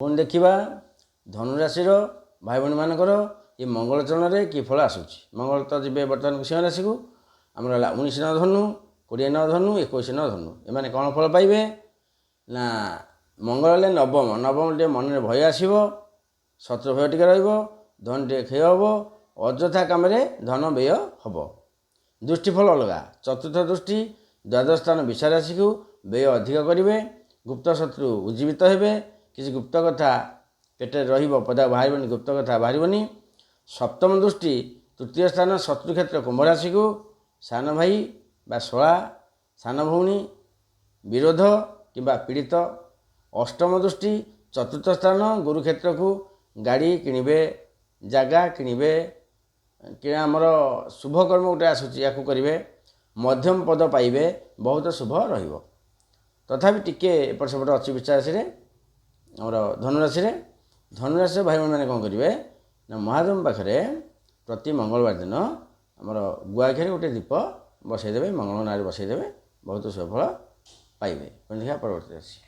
ପୁଣି ଦେଖିବା ଧନୁରାଶିର ଭାଇ ଭଉଣୀମାନଙ୍କର ଏ ମଙ୍ଗଳଚରଣରେ କି ଫଳ ଆସୁଛି। ମଙ୍ଗଳ ତ ଯିବେ ବର୍ତ୍ତମାନ ସିଂହ ରାଶିକୁ। ଆମର ହେଲା 19 ନଅ ଧନୁ, 20 ନଅ ଧନୁ, 21 ନଅ ଧନୁ। ଏମାନେ କ'ଣ ଫଳ ପାଇବେ ନା ମଙ୍ଗଳ ହେଲେ ନବମ। ନବମ ଟିକେ ମନରେ ଭୟ ଆସିବ, ଶତ୍ରୁ ଭୟ ଟିକେ ରହିବ, ଧନ ଟିକେ କ୍ଷୟ ହେବ, ଅଯଥା କାମରେ ଧନ ବ୍ୟୟ ହେବ। ଦୃଷ୍ଟି ଫଳ ଅଲଗା। ଚତୁର୍ଥ ଦୃଷ୍ଟି ଦ୍ୱାଦଶ ସ୍ଥାନ ବିଷା ରାଶିକୁ ବ୍ୟୟ ଅଧିକ କରିବେ। ଗୁପ୍ତ ଶତ୍ରୁ ଉଜ୍ଜୀବିତ ହେବେ। କିଛି ଗୁପ୍ତ କଥା ପେଟରେ ରହିବ, ପଦାକୁ ବାହାରିବନି, ଗୁପ୍ତ କଥା ବାହାରିବନି। ସପ୍ତମ ଦୃଷ୍ଟି ତୃତୀୟ ସ୍ଥାନ ଶତ୍ରୁ କ୍ଷେତ୍ର କୁମ୍ଭ ରାଶିକୁ ସାନ ଭାଇ ବା ଶଳା, ସାନ ଭଉଣୀ ବିରୋଧ କିମ୍ବା ପୀଡ଼ିତ। ଅଷ୍ଟମ ଦୃଷ୍ଟି ଚତୁର୍ଥ ସ୍ଥାନ ଗୁରୁ କ୍ଷେତ୍ରକୁ ଗାଡ଼ି କିଣିବେ, ଜାଗା କିଣିବେ, କି ଆମର ଶୁଭକର୍ମ ଗୋଟେ ଆସୁଛି ୟାକୁ କରିବେ। ମଧ୍ୟମ ପଦ ପାଇବେ, ବହୁତ ଶୁଭ ରହିବ। ତଥାପି ଟିକେ ଏପଟ ସେପଟ ଅଛି ବିଷା ରାଶିରେ, ଆମର ଧନୁରାଶିରେ। ଧନୁରାଶିର ଭାଇ ଭଉଣୀମାନେ କ'ଣ କରିବେ ନା ମହାଦେବଙ୍କ ପାଖରେ ପ୍ରତି ମଙ୍ଗଳବାର ଦିନ ଆମର ଗୁଆଘିଅରେ ଗୋଟେ ଦୀପ ବସାଇଦେବେ, ମଙ୍ଗଳ ନାଁରେ ବସାଇଦେବେ, ବହୁତ ଶୁଭଫଳ ପାଇବେ। ଦେଖିବା ପରବର୍ତ୍ତୀ ରାଶି।